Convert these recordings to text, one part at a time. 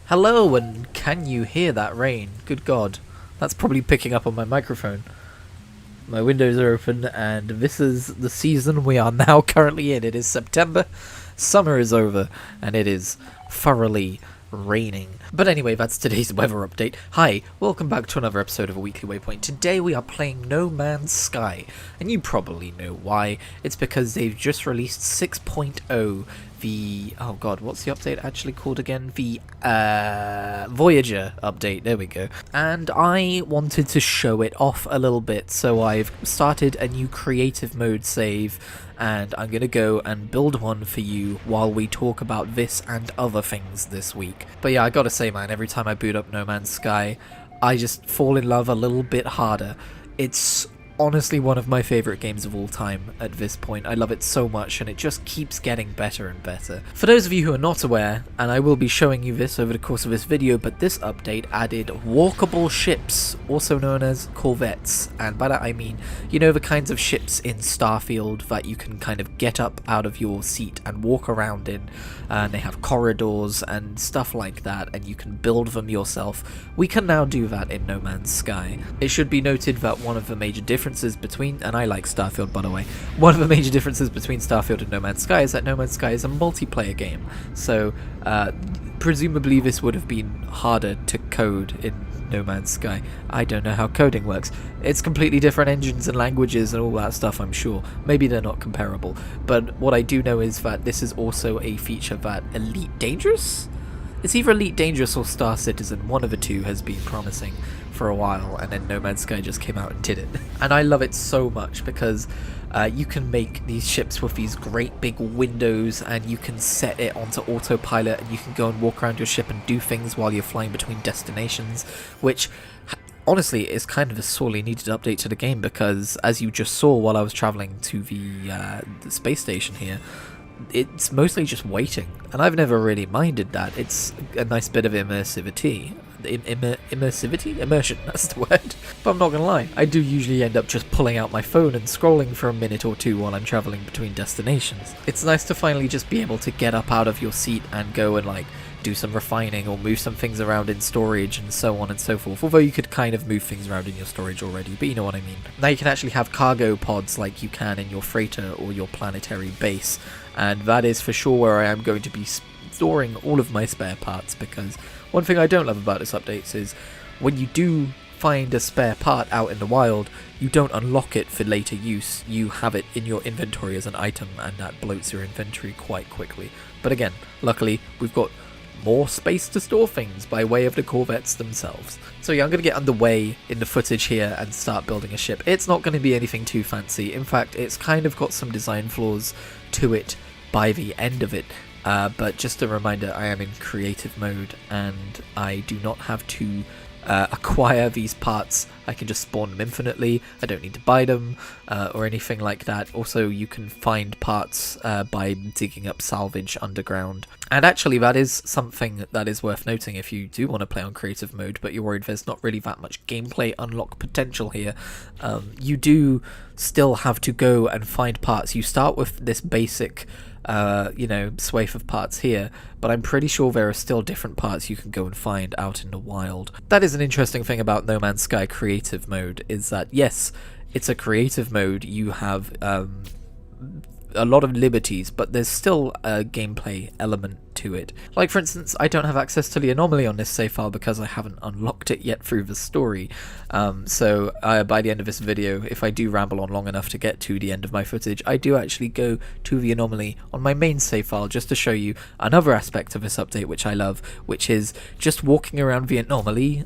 Hello, and can you hear that rain? Good God, that's probably picking up on my microphone. My windows are open, and this is the season we are now currently in. It is September, summer is over, and it is thoroughly raining. But anyway, that's today's weather update. Hi, welcome back to another episode of A Weekly Waypoint. Today we are playing No Man's Sky, and you probably know why. It's because they've just released 6.0, the... oh god, what's the update actually called again? The Voyager update, there we go. And I wanted to show it off a little bit, so I've started a new creative mode save, and I'm going to go and build one for you while we talk about this and other things this week. But yeah, I gotta say man, every time I boot up No Man's Sky, I just fall in love a little bit harder. It's honestly one of my favourite games of all time at this point. I love it so much, and it just keeps getting better and better. For those of you who are not aware, and I will be showing you this over the course of this video, but this update added walkable ships, also known as corvettes, and by that I mean, you know, the kinds of ships in Starfield that you can kind of get up out of your seat and walk around in, and they have corridors and stuff like that, and you can build them yourself. We can now do that in No Man's Sky. It should be noted that one of the major differences between, and I like Starfield by the way, one of the major differences between Starfield and No Man's Sky is that No Man's Sky is a multiplayer game, so presumably this would have been harder to code in No Man's Sky. I don't know how coding works. It's completely different engines and languages and all that stuff, I'm sure. Maybe they're not comparable, but what I do know is that this is also a feature that Elite Dangerous? It's either Elite Dangerous or Star Citizen, one of the two has been promising for a while, and then No Man's Sky just came out and did it. And I love it so much because you can make these ships with these great big windows, and you can set it onto autopilot, and you can go and walk around your ship and do things while you're flying between destinations, which honestly is kind of a sorely needed update to the game, because as you just saw while I was traveling to the space station here, it's mostly just waiting, and I've never really minded that. It's a nice bit of immersivity. Immersion, that's the word. But I'm not gonna lie, I do usually end up just pulling out my phone and scrolling for a minute or two while I'm traveling between destinations. It's nice to finally just be able to get up out of your seat and go and like do some refining or move some things around in storage and so on and so forth, although you could kind of move things around in your storage already, but you know what I mean. Now you can actually have cargo pods like you can in your freighter or your planetary base, and that is for sure where I am going to be storing all of my spare parts, because one thing I don't love about this update is when you do find a spare part out in the wild, you don't unlock it for later use, you have it in your inventory as an item, and that bloats your inventory quite quickly. But again, luckily we've got more space to store things by way of the corvettes themselves. So yeah, I'm going to get underway in the footage here and start building a ship. It's not going to be anything too fancy. In fact, it's kind of got some design flaws to it by the end of it. But just a reminder, I am in creative mode, and I do not have to acquire these parts. I can just spawn them infinitely. I don't need to buy them or anything like that. Also, you can find parts by digging up salvage underground. And actually, that is something that is worth noting if you do want to play on creative mode, but you're worried there's not really that much gameplay unlock potential here. You do still have to go and find parts. You start with this basic you know, swathe of parts here, but I'm pretty sure there are still different parts you can go and find out in the wild. That is an interesting thing about No Man's Sky creative mode, is that yes, it's a creative mode, you have a lot of liberties, but there's still a gameplay element to it. Like for instance, I don't have access to the anomaly on this save file because I haven't unlocked it yet through the story. So by the end of this video, if I do ramble on long enough to get to the end of my footage, I do actually go to the anomaly on my main save file just to show you another aspect of this update which I love, which is just walking around the anomaly.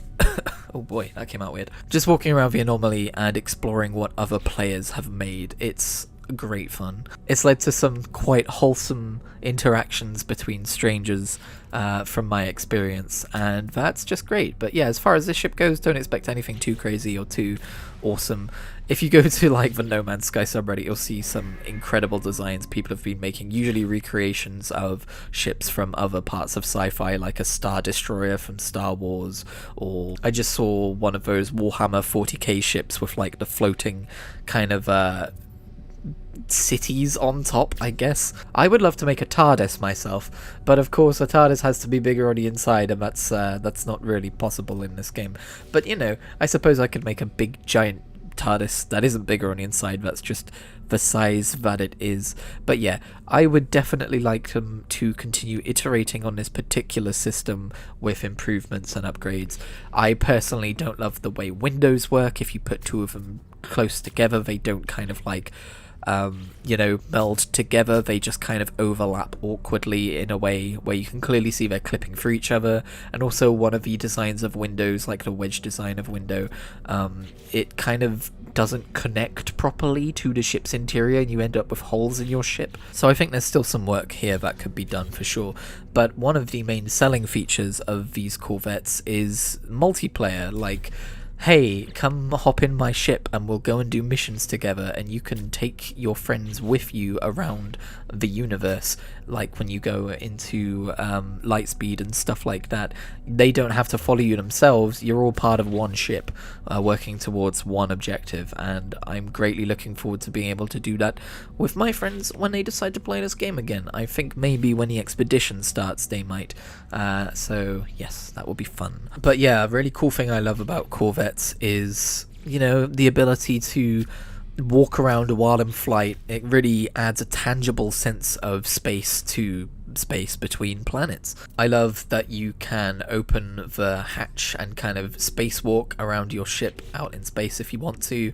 Oh boy, that came out weird. Just walking around the anomaly and exploring what other players have made. It's great fun. It's led to some quite wholesome interactions between strangers from my experience, and that's just great. But yeah, as far as this ship goes, don't expect anything too crazy or too awesome. If you go to like the No Man's Sky subreddit, you'll see some incredible designs people have been making, usually recreations of ships from other parts of sci-fi, like a Star Destroyer from Star Wars, or I just saw one of those Warhammer 40k ships with like the floating kind of cities on top, I guess. I would love to make a TARDIS myself, but of course a TARDIS has to be bigger on the inside, and that's not really possible in this game. But you know, I suppose I could make a big giant TARDIS that isn't bigger on the inside, that's just the size that it is. But yeah, I would definitely like them to continue iterating on this particular system with improvements and upgrades. I personally don't love the way windows work. If you put two of them close together, they don't kind of like meld together. They just kind of overlap awkwardly in a way where you can clearly see they're clipping through each other. And also one of the designs of windows, like the wedge design of window, it kind of doesn't connect properly to the ship's interior, and you end up with holes in your ship. So I think there's still some work here that could be done for sure. But one of the main selling features of these Corvettes is multiplayer. Like, hey, come hop in my ship and we'll go and do missions together, and you can take your friends with you around the universe. Like when you go into Lightspeed and stuff like that, they don't have to follow you themselves. You're all part of one ship, working towards one objective, and I'm greatly looking forward to being able to do that with my friends when they decide to play this game again. I think maybe when the expedition starts they might, so yes, that will be fun. But yeah, a really cool thing I love about Corvettes is, you know, the ability to walk around while in flight. It really adds a tangible sense of space to space between planets. I love that you can open the hatch and kind of spacewalk around your ship out in space if you want to.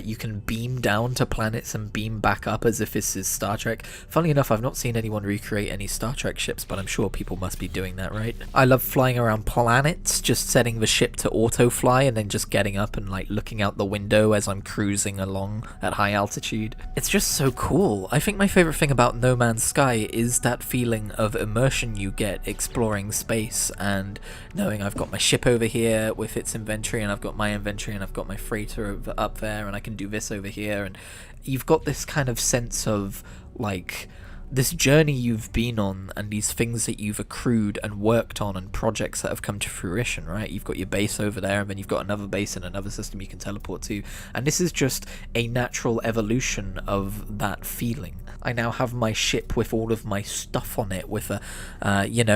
You can beam down to planets and beam back up as if this is Star Trek. Funnily enough, I've not seen anyone recreate any Star Trek ships, but I'm sure people must be doing that, right? I love flying around planets, just setting the ship to auto fly and then just getting up and like looking out the window as I'm cruising along at high altitude. It's just so cool. I think my favorite thing about No Man's Sky is that feeling of immersion you get exploring space and knowing I've got my ship over here with its inventory, and I've got my inventory, and I've got my freighter up there, and I can do this over here, and you've got this kind of sense of like this journey you've been on and these things that you've accrued and worked on and projects that have come to fruition, right? You've got your base over there, and then you've got another base in another system you can teleport to, and this is just a natural evolution of that feeling. I now have my ship with all of my stuff on it, with a,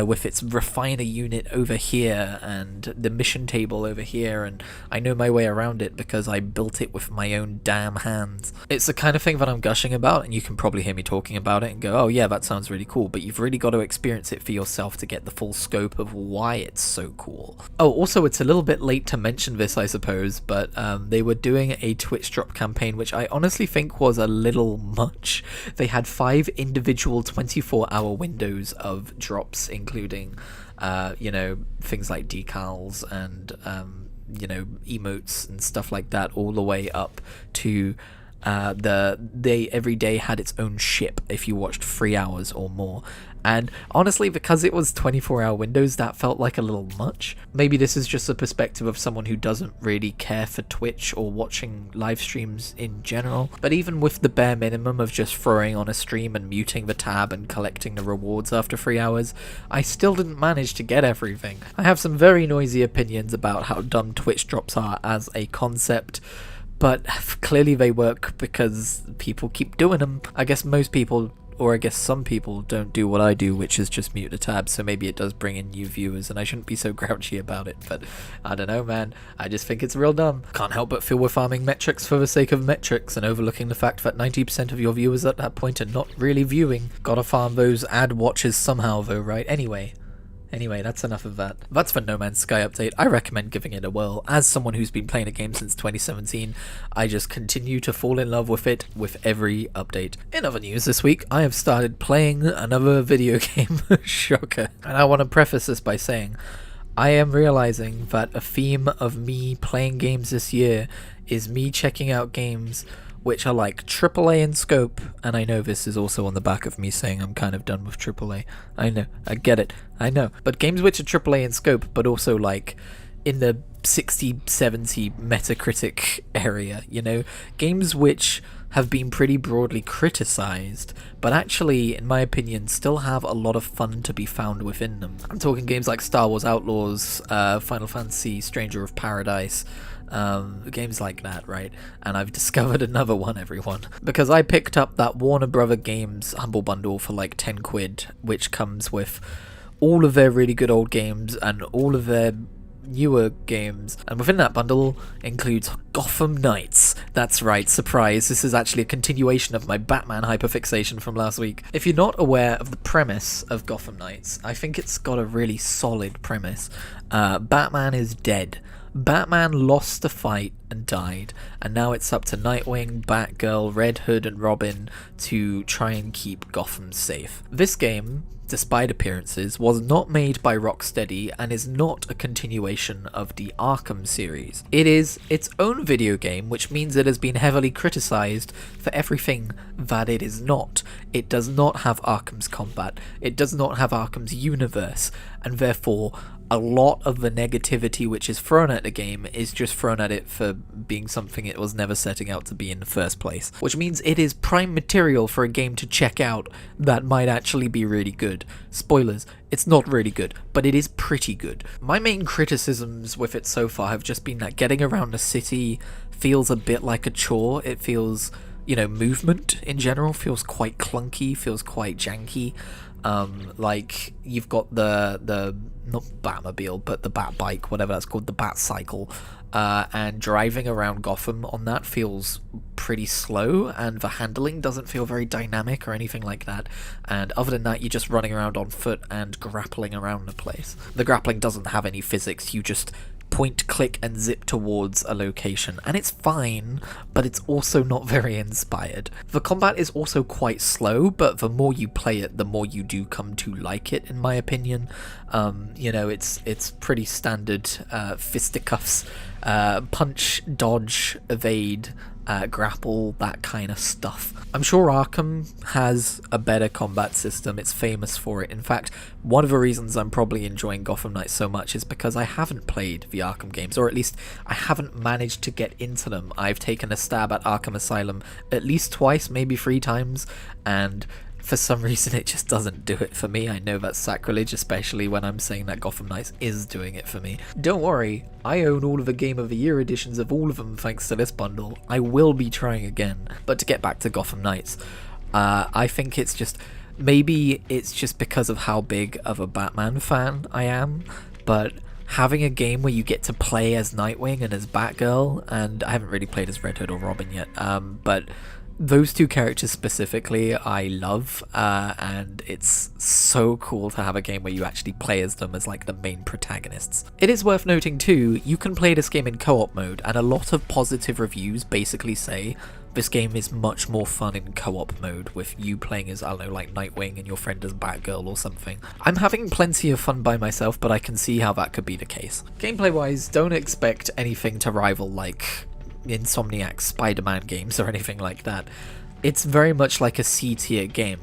with its refiner unit over here and the mission table over here, and I know my way around it because I built it with my own damn hands. It's the kind of thing that I'm gushing about, and you can probably hear me talking about it and go, oh yeah, that sounds really cool, but you've really got to experience it for yourself to get the full scope of why it's so cool. Oh, also, it's a little bit late to mention this, I suppose, but they were doing a Twitch drop campaign, which I honestly think was a little much. They had 5 individual 24-hour windows of drops, including, things like decals and, emotes and stuff like that, all the way up to every day had its own ship if you watched 3 hours or more. And honestly, because it was 24-hour windows, that felt like a little much. Maybe this is just a perspective of someone who doesn't really care for Twitch or watching live streams in general. But even with the bare minimum of just throwing on a stream and muting the tab and collecting the rewards after 3 hours, I still didn't manage to get everything. I have some very noisy opinions about how dumb Twitch drops are as a concept, but clearly they work because people keep doing them. I guess most people, or I guess some people, don't do what I do, which is just mute the tab, so maybe it does bring in new viewers, and I shouldn't be so grouchy about it, but I don't know, man. I just think it's real dumb. Can't help but feel we're farming metrics for the sake of metrics, and overlooking the fact that 90% of your viewers at that point are not really viewing. Gotta farm those ad watches somehow though, right? Anyway, that's enough of that. That's the No Man's Sky update. I recommend giving it a whirl. As someone who's been playing a game since 2017, I just continue to fall in love with it with every update. In other news this week, I have started playing another video game. Shocker. And I want to preface this by saying, I am realizing that a theme of me playing games this year is me checking out games which are like AAA in scope, and I know this is also on the back of me saying I'm kind of done with AAA. I know, I get it, I know. But games which are AAA in scope, but also like in the 60, 70 Metacritic area, Games which have been pretty broadly criticized, but actually, in my opinion, still have a lot of fun to be found within them. I'm talking games like Star Wars Outlaws, Final Fantasy, Stranger of Paradise, games like that, right? And I've discovered another one, everyone, because I picked up that Warner Brother Games Humble Bundle for like 10 quid, which comes with all of their really good old games and all of their newer games, and within that bundle includes Gotham Knights. That's right, surprise, this is actually a continuation of my Batman hyperfixation from last week. If you're not aware of the premise of Gotham Knights, I think it's got a really solid premise. Batman is dead. Batman lost the fight and died, and now it's up to Nightwing, Batgirl, Red Hood and Robin to try and keep Gotham safe. This game, despite appearances, was not made by Rocksteady and is not a continuation of the Arkham series. It is its own video game, which means it has been heavily criticized for everything that it is not. It does not have Arkham's combat, it does not have Arkham's universe, and therefore a lot of the negativity which is thrown at the game is just thrown at it for being something it was never setting out to be in the first place. Which means it is prime material for a game to check out that might actually be really good. Spoilers, it's not really good, but it is pretty good. My main criticisms with it so far have just been that getting around the city feels a bit like a chore. It feels, you know, movement in general feels quite clunky, feels quite janky. Like you've got the not Batmobile, but the Bat Bike, whatever that's called, the Bat Cycle, and driving around Gotham on that feels pretty slow, and the handling doesn't feel very dynamic or anything like that. And other than that, you're just running around on foot and grappling around the place. The grappling doesn't have any physics, you just point, click and zip towards a location, and it's fine, but it's also not very inspired. The combat is also quite slow, but the more you play it, the more you do come to like it, in my opinion. You know, it's pretty standard fisticuffs, punch, dodge, evade, grapple, that kind of stuff. I'm sure Arkham has a better combat system, it's famous for it. In fact, one of the reasons I'm probably enjoying Gotham Knights so much is because I haven't played the Arkham games, or at least I haven't managed to get into them. I've taken a stab at Arkham Asylum at least twice, maybe 3 times, and for some reason it just doesn't do it for me. I know that's sacrilege, especially when I'm saying that Gotham Knights is doing it for me. Don't worry, I own all of the Game of the Year editions of all of them thanks to this bundle. I will be trying again. But to get back to Gotham Knights, I think it's just, maybe it's just because of how big of a Batman fan I am, but having a game where you get to play as Nightwing and as Batgirl, and I haven't really played as Red Hood or Robin yet, but those 2 characters specifically I love, and it's so cool to have a game where you actually play as them as like the main protagonists. It is worth noting too, you can play this game in co-op mode, and a lot of positive reviews basically say this game is much more fun in co-op mode, with you playing as, I don't know, like Nightwing and your friend as Batgirl or something. I'm having plenty of fun by myself, but I can see how that could be the case. Gameplay wise, don't expect anything to rival like Insomniac's Spider-Man games or anything like that. It's very much like a C-tier game,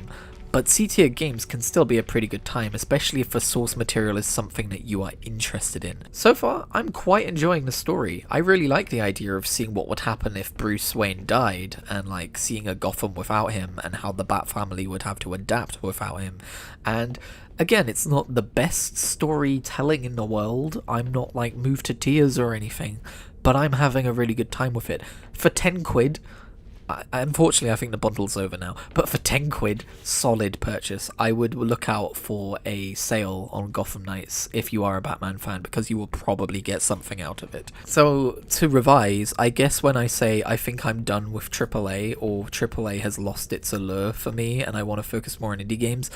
but C-tier games can still be a pretty good time, especially if the source material is something that you are interested in. So far, I'm quite enjoying the story. I really like the idea of seeing what would happen if Bruce Wayne died, and like seeing a Gotham without him, and how the Bat family would have to adapt without him. And again, it's not the best storytelling in the world. I'm not like moved to tears or anything, but I'm having a really good time with it. For 10 quid, unfortunately I think the bundle's over now, but for 10 quid, solid purchase. I would look out for a sale on Gotham Knights if you are a Batman fan, because you will probably get something out of it. So to revise, I guess when I say I think I'm done with AAA, or AAA has lost its allure for me and I want to focus more on indie games,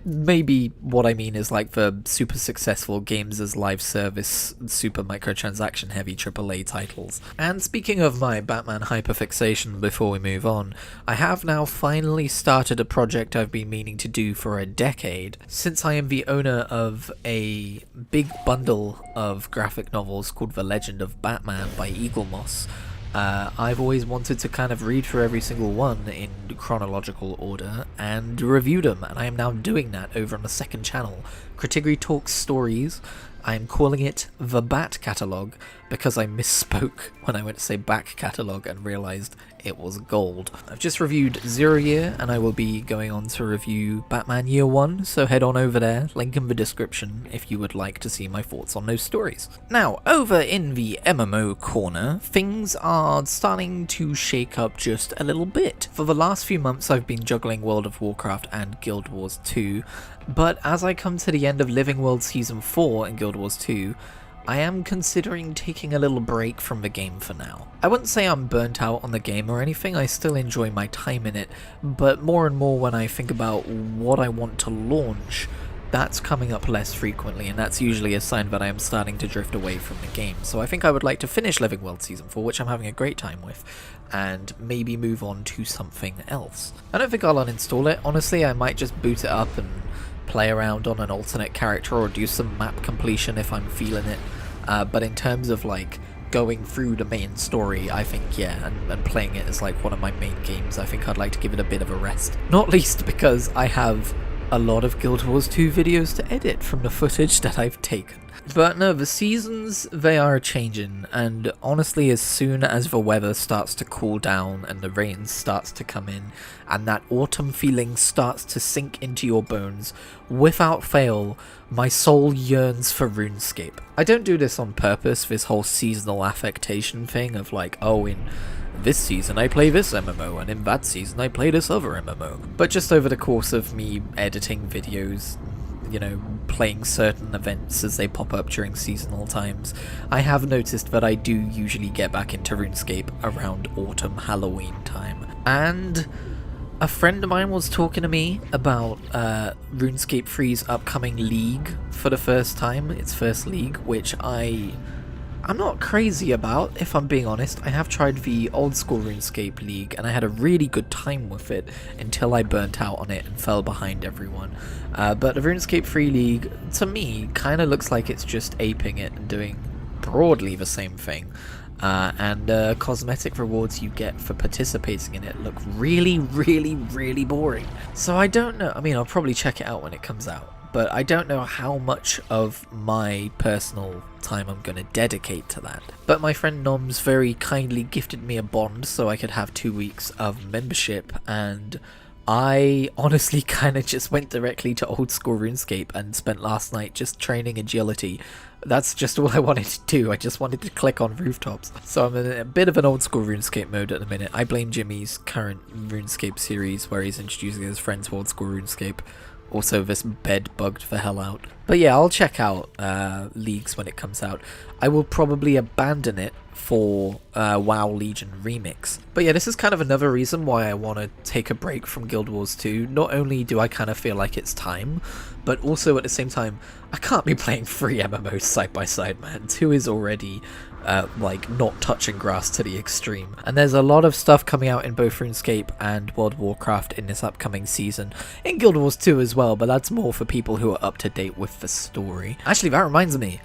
maybe what I mean is like the super successful games as live service, super microtransaction heavy AAA titles. And speaking of my Batman hyperfixation before we move on, I have now finally started a project I've been meaning to do for a decade. Since I am the owner of a big bundle of graphic novels called The Legend of Batman by Eagle Moss, I've always wanted to kind of read through every single one in chronological order and review them, and I am now doing that over on the second channel, Kritigri Talks Stories. I'm calling it the Bat Catalogue because I misspoke when I went to say back catalogue and realised it was gold. I've just reviewed 0 Year and I will be going on to review Batman Year 1, so head on over there, link in the description if you would like to see my thoughts on those stories. Now, over in the MMO Corner, things are starting to shake up just a little bit. For the last few months I've been juggling World of Warcraft and Guild Wars 2, but as I come to the end of Living World Season 4 in Guild Wars 2, I am considering taking a little break from the game for now. I wouldn't say I'm burnt out on the game or anything, I still enjoy my time in it, but more and more when I think about what I want to launch, that's coming up less frequently, and that's usually a sign that I am starting to drift away from the game. So I think I would like to finish Living World Season 4, which I'm having a great time with, and maybe move on to something else. I don't think I'll uninstall it, honestly. I might just boot it up and play around on an alternate character or do some map completion if I'm feeling it. But in terms of like going through the main story, I think yeah, and playing it as like one of my main games, I think I'd like to give it a bit of a rest. Not least because I have a lot of Guild Wars 2 videos to edit from the footage that I've taken. But no, the seasons, they are changing, and honestly as soon as the weather starts to cool down and the rain starts to come in, and that autumn feeling starts to sink into your bones, without fail, my soul yearns for RuneScape. I don't do this on purpose, this whole seasonal affectation thing of like, oh, in this season I play this MMO, and in that season I play this other MMO. But just over the course of me editing videos, you know, playing certain events as they pop up during seasonal times, I have noticed that I do usually get back into RuneScape around autumn Halloween time. And a friend of mine was talking to me about RuneScape 3's upcoming league for the first time, its first league, which I'm not crazy about, if I'm being honest. I have tried the old school RuneScape League and I had a really good time with it until I burnt out on it and fell behind everyone. But the RuneScape 3 League, to me, kind of looks like it's just aping it and doing broadly the same thing. And cosmetic rewards you get for participating in it look really, really, really boring. So I don't know. I mean, I'll probably check it out when it comes out, but I don't know how much of my personal time I'm going to dedicate to that. But my friend Noms very kindly gifted me a bond so I could have 2 weeks of membership, and I honestly kind of just went directly to old school RuneScape and spent last night just training agility. That's just all I wanted to do. I just wanted to click on rooftops. So I'm in a bit of an old school RuneScape mode at the minute. I blame Jimmy's current RuneScape series where he's introducing his friends to old school RuneScape. Also, this bed bugged the hell out. But yeah, I'll check out Leagues when it comes out. I will probably abandon it for WoW Legion Remix. But yeah, this is kind of another reason why I want to take a break from Guild Wars 2. Not only do I kind of feel like it's time, but also at the same time, I can't be playing 3 MMOs side by side, man. 2 is already like not touching grass to the extreme. And there's a lot of stuff coming out in both RuneScape and World of Warcraft in this upcoming season. In Guild Wars 2 as well, but that's more for people who are up to date with the story. Actually, that reminds me,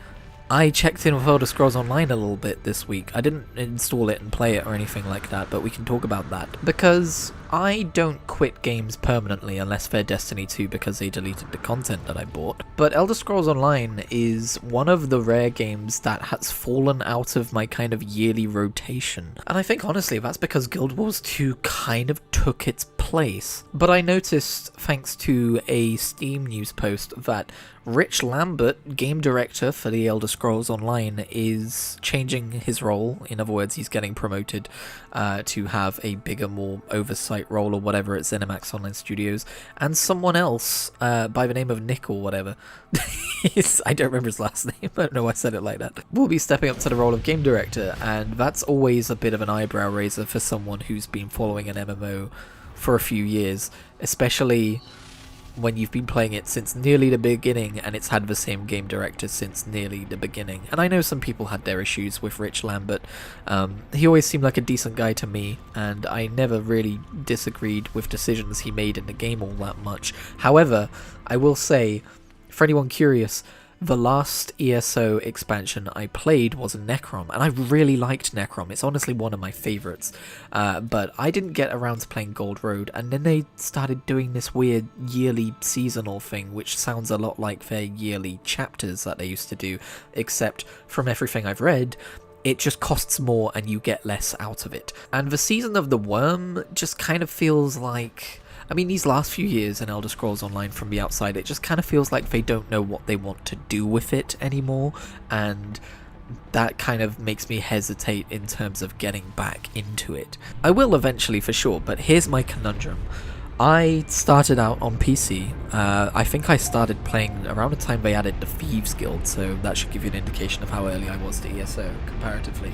I checked in with Elder Scrolls Online a little bit this week. I didn't install it and play it or anything like that, but we can talk about that. Because I don't quit games permanently unless they're Destiny 2 because they deleted the content that I bought. But Elder Scrolls Online is one of the rare games that has fallen out of my kind of yearly rotation. And I think honestly that's because Guild Wars 2 kind of took its place. But I noticed, thanks to a Steam news post, that Rich Lambert, game director for the Elder Scrolls Online, is changing his role. In other words, he's getting promoted to have a bigger, more oversight role or whatever at ZeniMax Online Studios. And someone else by the name of Nick or whatever, I don't remember his last name, I don't know why I said it like that, will be stepping up to the role of game director. And that's always a bit of an eyebrow raiser for someone who's been following an MMO for a few years, especially when you've been playing it since nearly the beginning and it's had the same game director since nearly the beginning. And I know some people had their issues with Rich Lambert. He always seemed like a decent guy to me, and I never really disagreed with decisions he made in the game all that much. However, I will say, for anyone curious, The last ESO expansion I played was Necrom, and I really liked Necrom. It's honestly one of my favourites, but I didn't get around to playing Gold Road, and then they started doing this weird yearly seasonal thing, which sounds a lot like their yearly chapters that they used to do, except from everything I've read, it just costs more and you get less out of it. And the Season of the Worm just kind of feels like... I mean, these last few years in Elder Scrolls Online from the outside, it just kind of feels like they don't know what they want to do with it anymore, and that kind of makes me hesitate in terms of getting back into it. I will eventually for sure, but here's my conundrum. I started out on PC. I think I started playing around the time they added the Thieves Guild, so that should give you an indication of how early I was to ESO comparatively.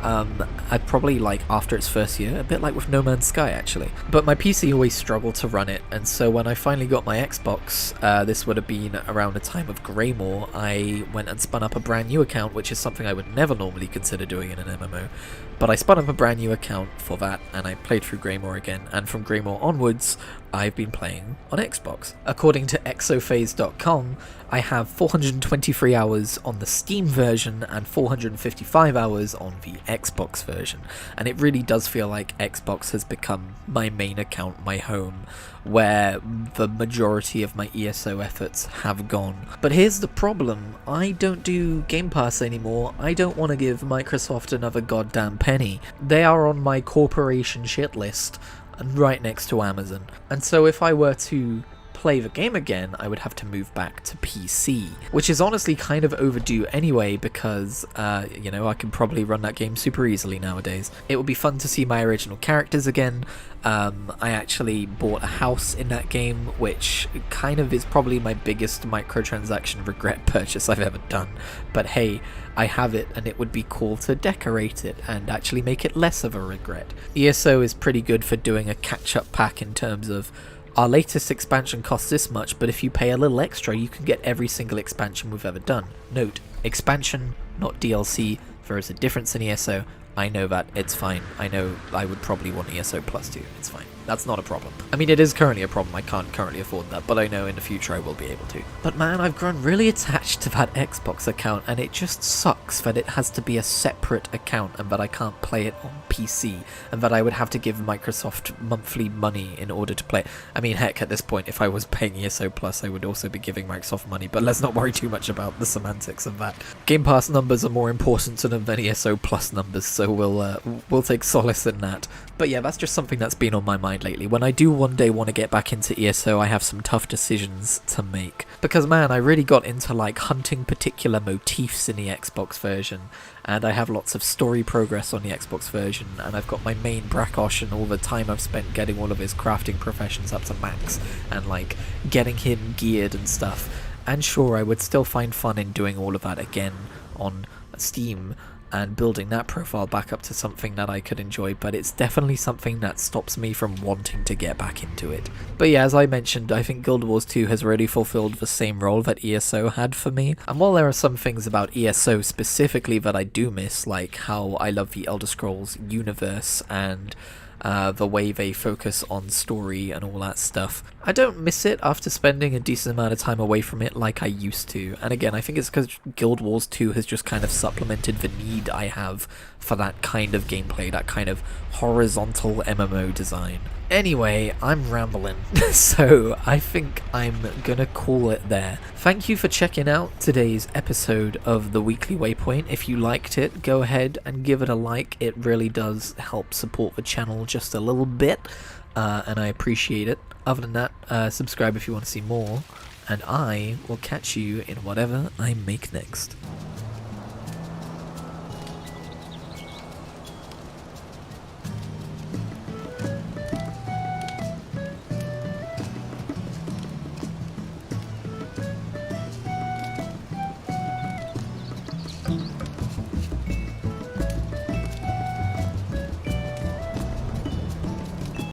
I'd probably like after its first year, a bit like with No Man's Sky actually. But my PC always struggled to run it, and so when I finally got my Xbox, this would have been around the time of Greymore, I went and spun up a brand new account, which is something I would never normally consider doing in an MMO. But I spun up a brand new account for that, and I played through Greymore again, and from Greymore onwards, I've been playing on Xbox. According to exophase.com, I have 423 hours on the Steam version and 455 hours on the Xbox version, and it really does feel like Xbox has become my main account, my home, where the majority of my ESO efforts have gone. But here's the problem, I don't do Game Pass anymore. I don't want to give Microsoft another goddamn penny. They are on my corporation shit list, and right next to Amazon. And so if I were to play the game again, I would have to move back to PC, which is honestly kind of overdue anyway, because, you know, I can probably run that game super easily nowadays. It would be fun to see my original characters again. I actually bought a house in that game, which kind of is probably my biggest microtransaction regret purchase I've ever done. But hey, I have it, and it would be cool to decorate it and actually make it less of a regret. ESO is pretty good for doing a catch-up pack in terms of our latest expansion costs this much, but if you pay a little extra, you can get every single expansion we've ever done. Note, expansion, not DLC. There is a difference in ESO. I know that. It's fine. I know I would probably want ESO Plus too. It's fine. That's not a problem. I mean, it is currently a problem. I can't currently afford that, but I know in the future I will be able to. But man, I've grown really attached to that Xbox account, and it just sucks that it has to be a separate account and that I can't play it on PC, and that I would have to give Microsoft monthly money in order to play it. I mean, heck, at this point, if I was paying ESO Plus, I would also be giving Microsoft money, but let's not worry too much about the semantics of that. Game Pass numbers are more important to them than ESO Plus numbers, so we'll take solace in that. But yeah, that's just something that's been on my mind lately. When I do one day want to get back into ESO, I have some tough decisions to make. Because man, I really got into like hunting particular motifs in the Xbox version, and I have lots of story progress on the Xbox version, and I've got my main Brakosh and all the time I've spent getting all of his crafting professions up to max, and like getting him geared and stuff. And sure, I would still find fun in doing all of that again on Steam, and building that profile back up to something that I could enjoy, but it's definitely something that stops me from wanting to get back into it. But yeah, as I mentioned, I think Guild Wars 2 has already fulfilled the same role that ESO had for me, and while there are some things about ESO specifically that I do miss, like how I love the Elder Scrolls universe and the way they focus on story and all that stuff, I don't miss it after spending a decent amount of time away from it like I used to. And again, I think it's because Guild Wars 2 has just kind of supplemented the need I have for that kind of gameplay, that kind of horizontal MMO design. Anyway, I'm rambling, so I think I'm gonna call it there. Thank you for checking out today's episode of The Weekly Waypoint. If you liked it, go ahead and give it a like. It really does help support the channel just a little bit, and I appreciate it. Other than that, subscribe if you want to see more, and I will catch you in whatever I make next.